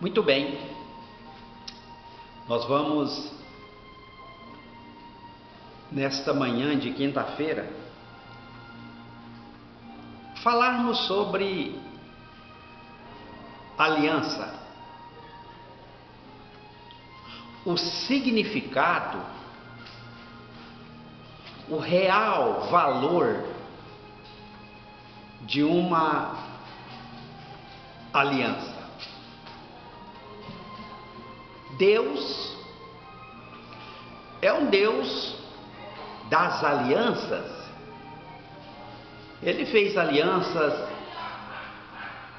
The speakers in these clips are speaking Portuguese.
Muito bem, nós vamos, nesta manhã de quinta-feira, falarmos sobre aliança, o significado, o real valor de uma aliança. Deus é um Deus das alianças. Ele fez alianças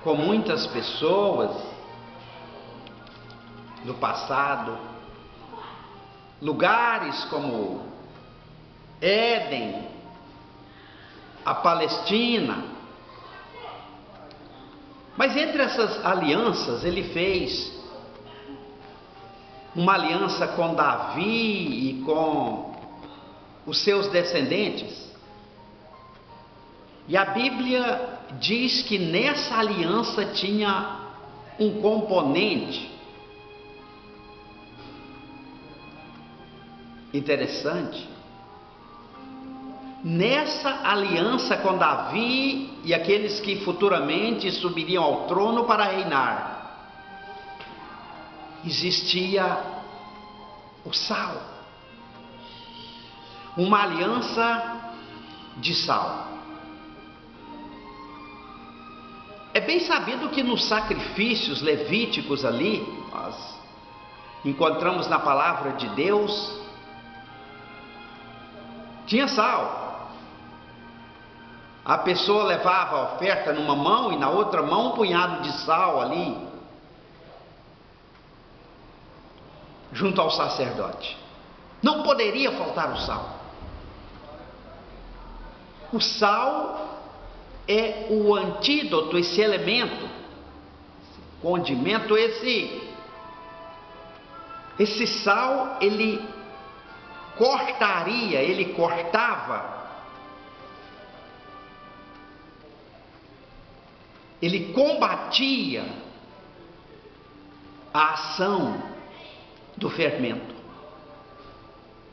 com muitas pessoas no passado, lugares como Éden, a Palestina. Mas entre essas alianças, ele fez uma aliança com Davi e com os seus descendentes. E a Bíblia diz que nessa aliança tinha um componente interessante. Nessa aliança com Davi e aqueles que futuramente subiriam ao trono para reinar, existia o sal, uma aliança de sal. É bem sabido que nos sacrifícios levíticos ali, nós encontramos na palavra de Deus, tinha sal. A pessoa levava a oferta numa mão e na outra mão um punhado de sal ali, junto ao sacerdote. Não poderia faltar o sal. O sal é o antídoto, esse elemento, esse condimento, esse sal, ele cortaria, ele cortava, ele combatia a ação do fermento.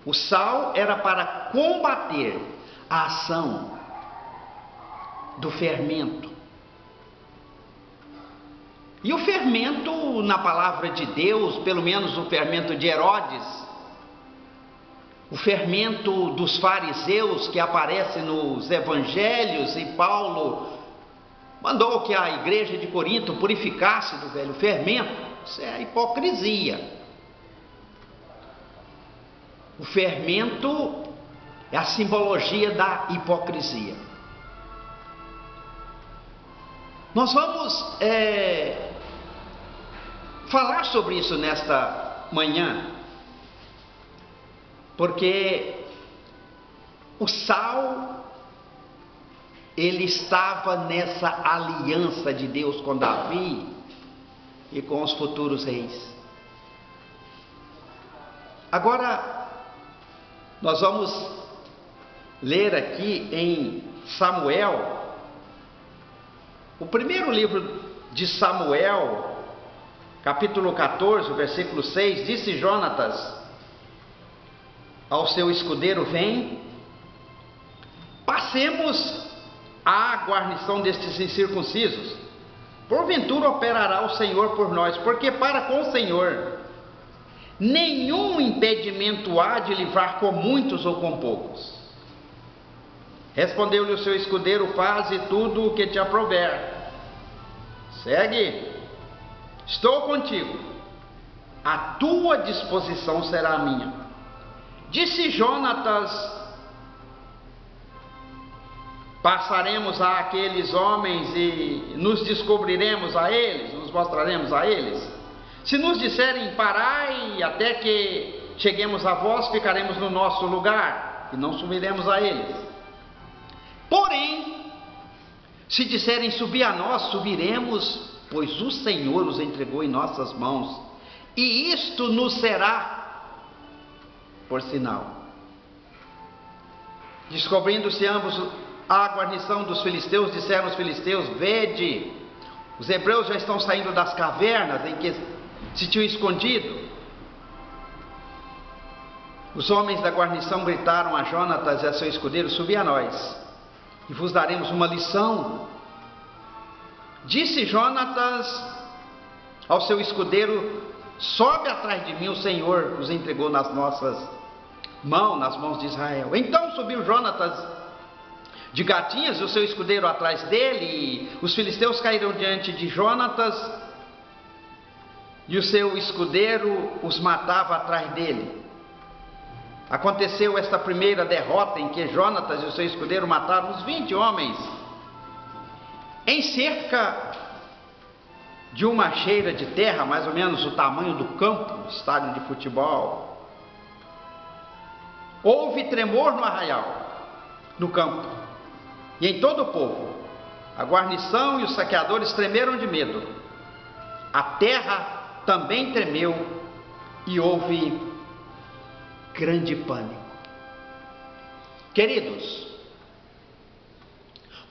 O sal era para combater a ação do fermento. E o fermento, na palavra de Deus, pelo menos o fermento de Herodes, o fermento dos fariseus que aparece nos evangelhos, e Paulo mandou que a igreja de Corinto purificasse do velho fermento, isso é a hipocrisia. O fermento é a simbologia da hipocrisia. Nós vamos falar sobre isso nesta manhã, porque o sal, ele estava nessa aliança de Deus com Davi e com os futuros reis. Agora, nós vamos ler aqui em Samuel, o primeiro livro de Samuel, capítulo 14, versículo 6, disse Jonatas ao seu escudeiro: vem, passemos à guarnição destes incircuncisos, porventura operará o Senhor por nós, porque para com o Senhor nenhum impedimento há de livrar com muitos ou com poucos. Respondeu-lhe o seu escudeiro: faze tudo o que te aprouver, segue, estou contigo, a tua disposição será a minha. Disse Jonatas: passaremos a aqueles homens e nos descobriremos a eles, nos mostraremos a eles. Se nos disserem parai até que cheguemos a vós, ficaremos no nosso lugar e não subiremos a eles. Porém, se disserem subir a nós, subiremos, pois o Senhor os entregou em nossas mãos, e isto nos será por sinal. Descobrindo-se ambos a guarnição dos filisteus, disseram os filisteus: vede, os hebreus já estão saindo das cavernas em que se tinham escondido. Os homens da guarnição gritaram a Jonatas e a seu escudeiro: subi a nós, e vos daremos uma lição. Disse Jonatas ao seu escudeiro: sobe atrás de mim, o Senhor os entregou nas nossas mãos, nas mãos de Israel. Então subiu Jonatas de gatinhas e o seu escudeiro atrás dele, e os filisteus caíram diante de Jonatas, e o seu escudeiro os matava atrás dele. Aconteceu esta primeira derrota em que Jonatas e o seu escudeiro mataram uns 20 homens em cerca de uma cheira de terra, mais ou menos o tamanho do campo, estádio de futebol. Houve tremor no arraial, no campo, e em todo o povo. A guarnição e os saqueadores tremeram de medo. A terra também tremeu e houve grande pânico. Queridos,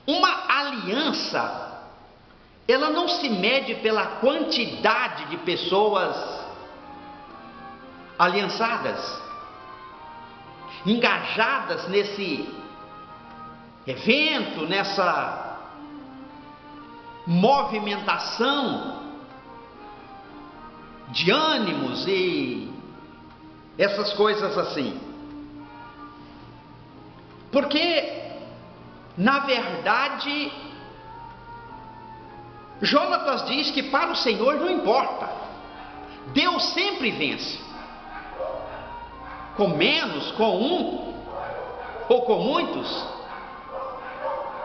uma aliança, ela não se mede pela quantidade de pessoas aliançadas, engajadas nesse evento, nessa movimentação de ânimos e essas coisas assim. Porque, na verdade, Jonatas diz que para o Senhor não importa, Deus sempre vence, com menos, com um ou com muitos.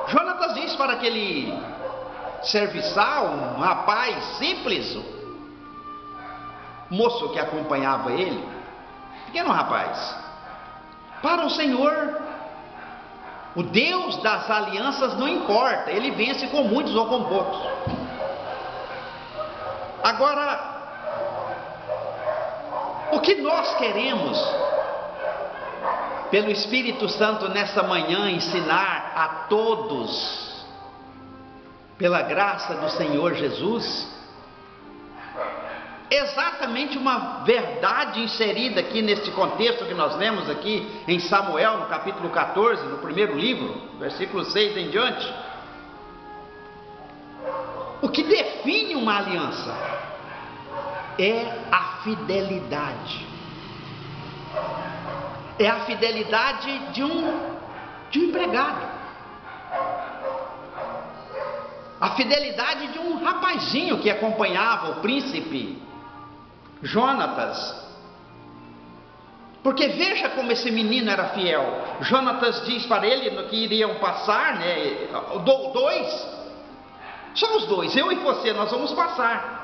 Jonatas diz para aquele serviçal, um rapaz simples, moço que acompanhava ele, pequeno rapaz: para o Senhor, o Deus das alianças não importa, Ele vence com muitos ou com poucos. Agora, o que nós queremos, pelo Espírito Santo nessa manhã, ensinar a todos, pela graça do Senhor Jesus, exatamente uma verdade inserida aqui neste contexto que nós lemos aqui em Samuel, no capítulo 14, no primeiro livro, versículo 6 em diante. O que define uma aliança é a fidelidade. É a fidelidade de um empregado. A fidelidade de um rapazinho que acompanhava o príncipe Jonatas. Porque veja como esse menino era fiel. Jonatas diz para ele que iriam passar, só os dois, eu e você, nós vamos passar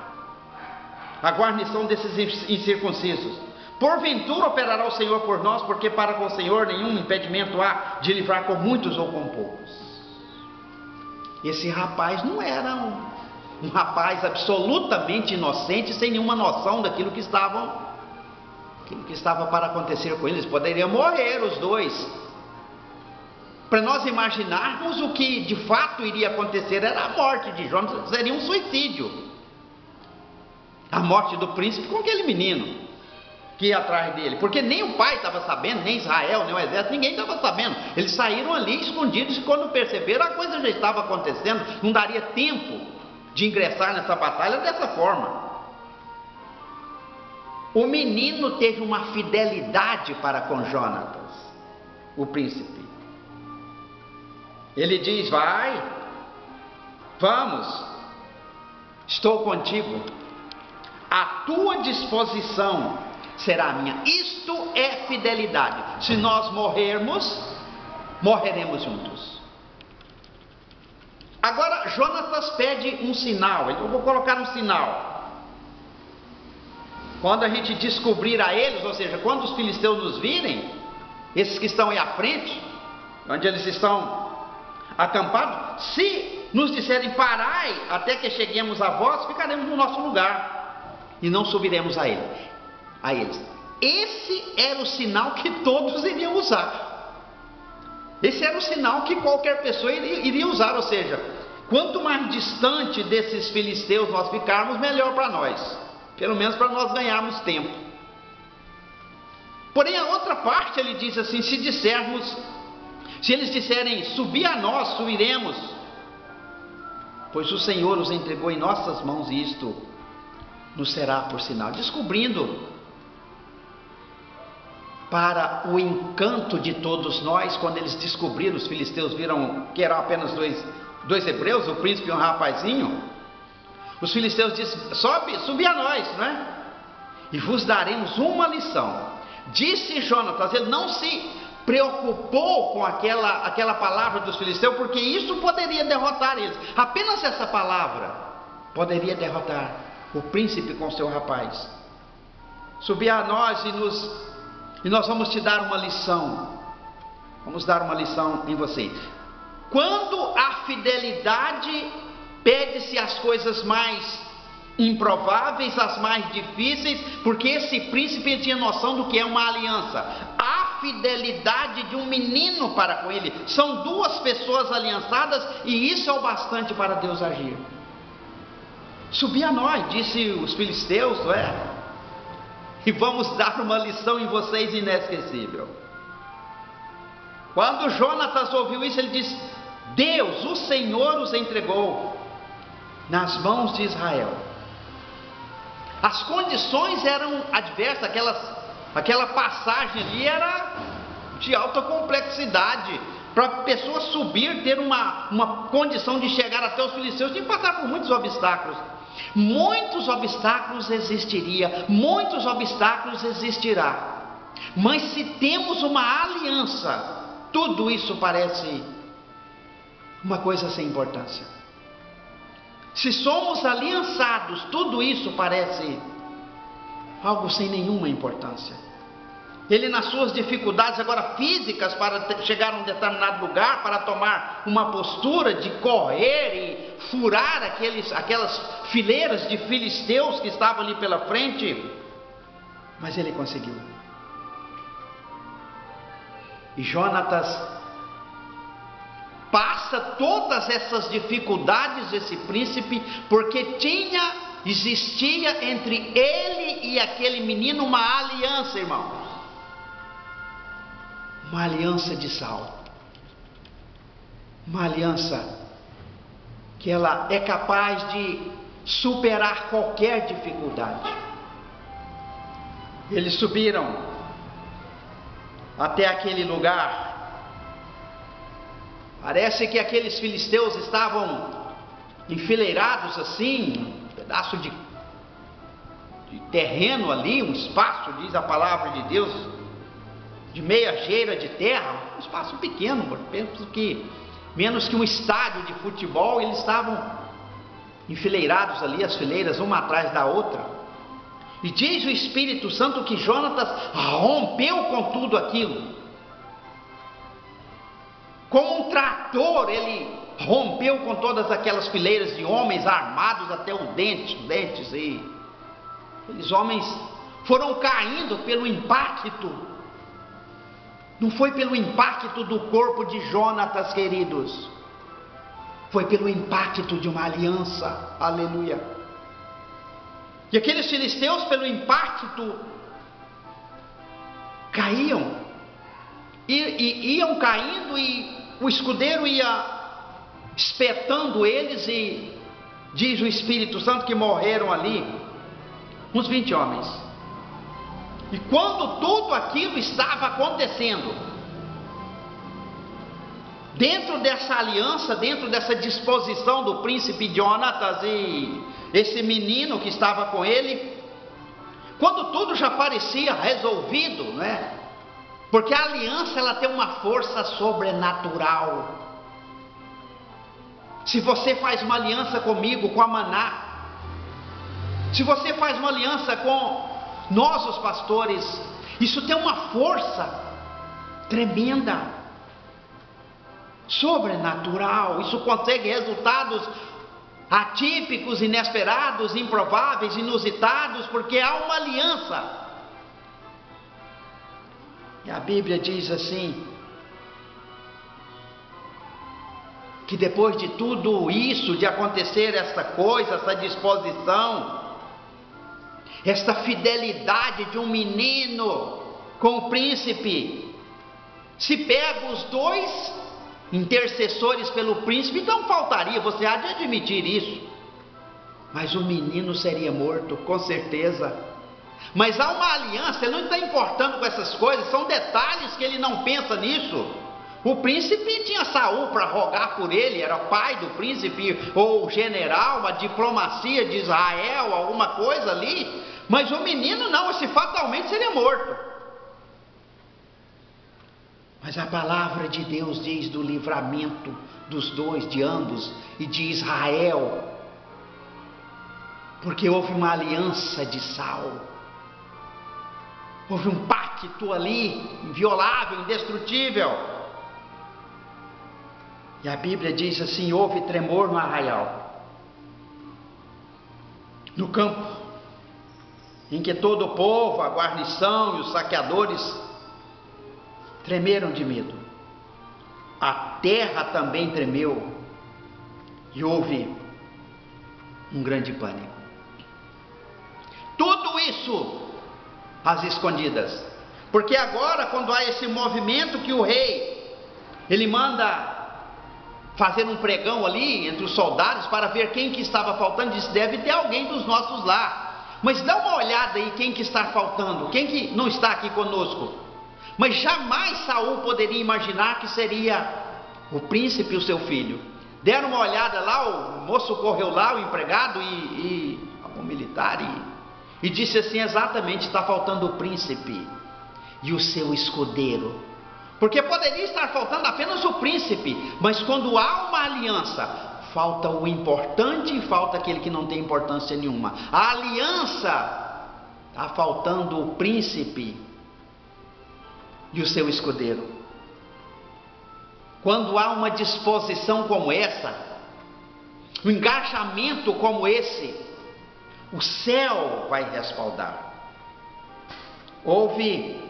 a guarnição desses incircuncisos. Porventura operará o Senhor por nós, porque para com o Senhor nenhum impedimento há de livrar com muitos ou com poucos. Esse rapaz não era um rapaz absolutamente inocente, sem nenhuma noção daquilo que estava para acontecer com eles. Poderiam morrer os dois. Para nós imaginarmos o que de fato iria acontecer, era a morte de Jonatas, seria um suicídio. A morte do príncipe com aquele menino que ia atrás dele, porque nem o pai estava sabendo, nem Israel, nem o exército, ninguém estava sabendo. Eles saíram ali escondidos, e quando perceberam, a coisa já estava acontecendo, não daria tempo de ingressar nessa batalha dessa forma. O menino teve uma fidelidade para com Jonatas, o príncipe. Ele diz: vai, vamos, estou contigo, a tua disposição será a minha. Isto é fidelidade. Se nós morrermos, morreremos juntos. Agora Jonatas pede um sinal. Eu vou colocar um sinal. Quando a gente descobrir a eles, ou seja, quando os filisteus nos virem, esses que estão aí à frente, onde eles estão acampados, se nos disserem parai até que cheguemos a vós, ficaremos no nosso lugar e não subiremos a eles. Esse era o sinal que todos iriam usar. Esse era o sinal que qualquer pessoa iria usar. Ou seja, quanto mais distante desses filisteus nós ficarmos, melhor para nós. pelo menos para nós ganharmos tempo. Porém, a outra parte ele diz assim: se eles disserem, subir a nós, subiremos, pois o Senhor os entregou em nossas mãos, e isto nos será por sinal. Descobrindo, para o encanto de todos nós, quando eles descobriram, os filisteus viram que eram apenas dois hebreus, o príncipe e um rapazinho, os filisteus disseram: subi a nós, né? E vos daremos uma lição. Disse Jonatas, ele não se preocupou com aquela palavra dos filisteus, porque isso poderia derrotar eles. Apenas essa palavra poderia derrotar o príncipe com seu rapaz. Subi a nós e nós vamos te dar uma lição. Vamos dar uma lição em você. Quando a fidelidade pede-se as coisas mais improváveis, as mais difíceis, porque esse príncipe tinha noção do que é uma aliança. A fidelidade de um menino para com ele. São duas pessoas aliançadas, e isso é o bastante para Deus agir. Subi a nós, disse os filisteus, não é? E vamos dar uma lição em vocês inesquecível. Quando Jonatas ouviu isso, ele disse: Deus, o Senhor os entregou nas mãos de Israel. As condições eram adversas, aquela passagem ali era de alta complexidade. Para a pessoa subir, ter uma condição de chegar até os filisteus, tinha que passar por muitos obstáculos. Muitos obstáculos existiria, muitos obstáculos existirá. Mas se temos uma aliança, tudo isso parece uma coisa sem importância. Se somos aliançados, tudo isso parece algo sem nenhuma importância. Ele, nas suas dificuldades agora físicas para chegar a um determinado lugar, para tomar uma postura de correr e furar aquelas fileiras de filisteus que estavam ali pela frente, mas ele conseguiu. E Jonatas passa todas essas dificuldades, esse príncipe, porque existia entre ele e aquele menino uma aliança, irmãos. Uma aliança de sal. Uma aliança que ela é capaz de superar qualquer dificuldade. Eles subiram até aquele lugar. Parece que aqueles filisteus estavam enfileirados assim, um pedaço de terreno ali, um espaço, diz a palavra de Deus, de meia geira de terra, um espaço pequeno, penso que menos que um estádio de futebol. Eles estavam enfileirados ali, as fileiras uma atrás da outra. E diz o Espírito Santo que Jonatas rompeu com tudo aquilo. Como um trator, ele rompeu com todas aquelas fileiras de homens armados até os dentes, e aqueles homens foram caindo pelo impacto. Não foi pelo impacto do corpo de Jonatas, queridos, foi pelo impacto de uma aliança. Aleluia. E aqueles filisteus, pelo impacto, caíam, e iam caindo, e o escudeiro ia espetando eles, e diz o Espírito Santo que morreram ali uns 20 homens. E quando tudo aquilo estava acontecendo, dentro dessa aliança, dentro dessa disposição do príncipe Jonatas e esse menino que estava com ele, quando tudo já parecia resolvido, né? Porque a aliança, ela tem uma força sobrenatural. Se você faz uma aliança comigo, com a Maná, se você faz uma aliança com nós, os pastores, isso tem uma força tremenda, sobrenatural. Isso consegue resultados atípicos, inesperados, improváveis, inusitados, porque há uma aliança. E a Bíblia diz assim, que depois de tudo isso, de acontecer essa coisa, essa disposição, esta fidelidade de um menino com o príncipe. Se pega os dois intercessores pelo príncipe, então faltaria, você há de admitir isso. Mas o menino seria morto, com certeza. Mas há uma aliança, ele não está importando com essas coisas, são detalhes que ele não pensa nisso. O príncipe tinha Saul para rogar por ele, era pai do príncipe, ou general, uma diplomacia de Israel, alguma coisa ali. Mas o menino não, esse fatalmente seria morto. Mas a palavra de Deus diz do livramento dos dois, de ambos, e de Israel. Porque houve uma aliança de Saul. Houve um pacto ali, inviolável, indestrutível. E a Bíblia diz assim: houve tremor no arraial, no campo, em que todo o povo, a guarnição e os saqueadores tremeram de medo. A terra também tremeu e houve um grande pânico. Tudo isso às escondidas, porque agora, quando há esse movimento que o rei, ele manda fazer um pregão ali entre os soldados para ver quem que estava faltando, diz: deve ter alguém dos nossos lá, mas dá uma olhada aí quem que está faltando, quem que não está aqui conosco. Mas jamais Saul poderia imaginar que seria o príncipe e o seu filho. Deram uma olhada lá, o moço correu lá, o empregado e o militar, e disse assim: exatamente, está faltando o príncipe e o seu escudeiro. Porque poderia estar faltando apenas o príncipe, mas quando há uma aliança, falta o importante e falta aquele que não tem importância nenhuma. A aliança, está faltando o príncipe e o seu escudeiro. Quando há uma disposição como essa, um engajamento como esse, o céu vai respaldar. Houve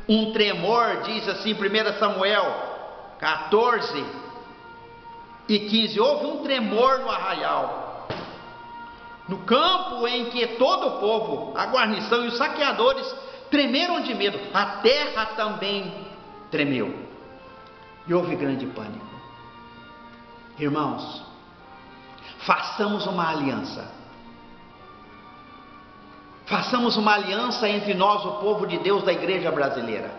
um tremor, diz assim 1 Samuel 14 e 15, houve um tremor no arraial, no campo em que todo o povo, a guarnição e os saqueadores tremeram de medo, a terra também tremeu, e houve grande pânico. Irmãos, façamos uma aliança. Façamos uma aliança entre nós, o povo de Deus da igreja brasileira.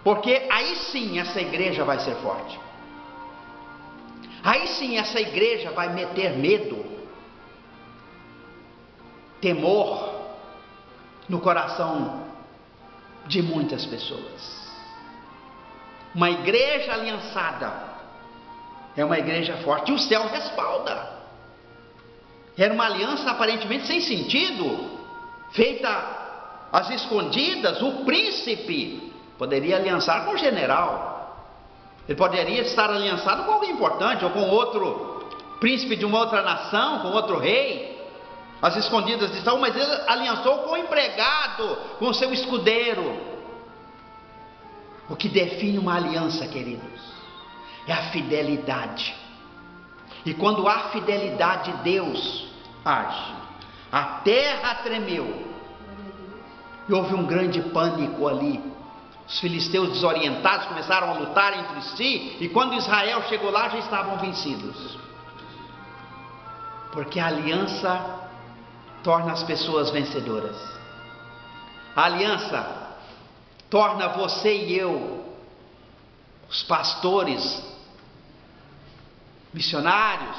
Porque aí sim essa igreja vai ser forte. Aí sim essa igreja vai meter medo, temor no coração de muitas pessoas. Uma igreja aliançada é uma igreja forte, e o céu respalda. Era uma aliança aparentemente sem sentido, feita às escondidas. O príncipe poderia aliançar com o general, ele poderia estar aliançado com alguém importante, ou com outro príncipe de uma outra nação, com outro rei, às escondidas de Saul, mas ele aliançou com o empregado, com o seu escudeiro. O que define uma aliança, queridos, é a fidelidade. E quando há fidelidade, Deus age. A terra tremeu e houve um grande pânico ali. Os filisteus, desorientados, começaram a lutar entre si, e quando Israel chegou lá, já estavam vencidos. Porque a aliança torna as pessoas vencedoras. A aliança torna você e eu, os pastores, missionários,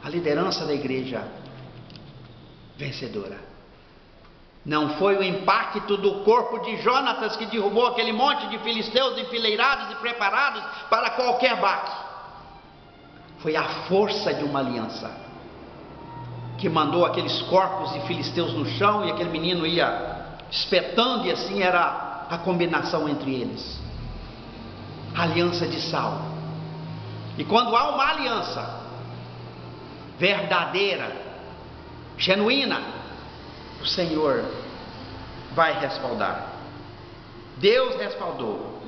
a liderança da igreja, vencedora. Não foi o impacto do corpo de Jonatas que derrubou aquele monte de filisteus enfileirados e preparados para qualquer baque. Foi a força de uma aliança que mandou aqueles corpos de filisteus no chão, e aquele menino ia espetando, e assim era a combinação entre eles. A aliança de Saul. E quando há uma aliança verdadeira, genuína, o Senhor vai respaldar. Deus respaldou.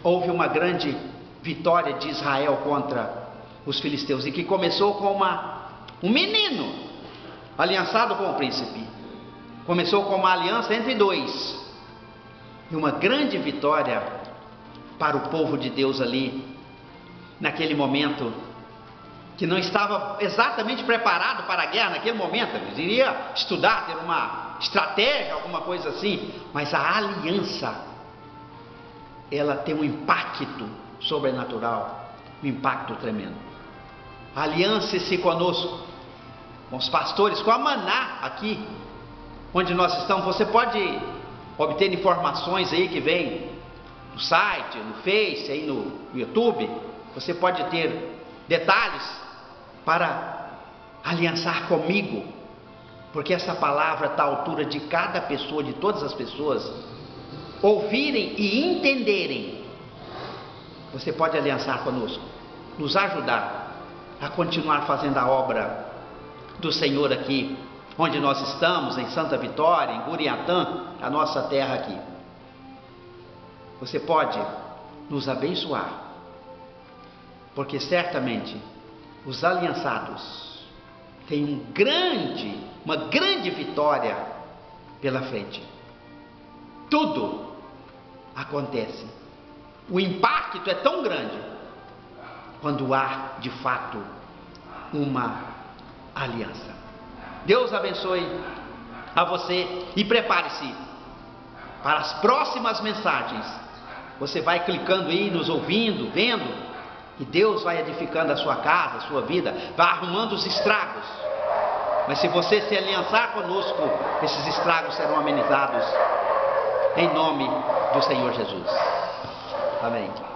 Houve uma grande vitória de Israel contra os filisteus, e que começou com um menino aliançado com o príncipe. Começou com uma aliança entre dois, e uma grande vitória para o povo de Deus ali, naquele momento, que não estava exatamente preparado para a guerra naquele momento. Eles iriam estudar, ter uma estratégia, alguma coisa assim, mas a aliança, ela tem um impacto sobrenatural, um impacto tremendo. Aliance-se conosco, com os pastores, com a Maná aqui, onde nós estamos. Você pode obter informações aí que vem no site, no Face, aí no YouTube. Você pode ter detalhes para aliançar comigo, porque essa palavra está à altura de cada pessoa, de todas as pessoas ouvirem e entenderem. Você pode aliançar conosco, nos ajudar a continuar fazendo a obra do Senhor aqui, onde nós estamos, em Santa Vitória, em Guriatã, a nossa terra aqui. Você pode nos abençoar, porque certamente os aliançados têm uma grande vitória pela frente. Tudo acontece. O impacto é tão grande quando há, de fato, uma aliança. Deus abençoe a você e prepare-se para as próximas mensagens. Você vai clicando aí, nos ouvindo, vendo, e Deus vai edificando a sua casa, a sua vida, vai arrumando os estragos. Mas se você se aliançar conosco, esses estragos serão amenizados, em nome do Senhor Jesus. Amém.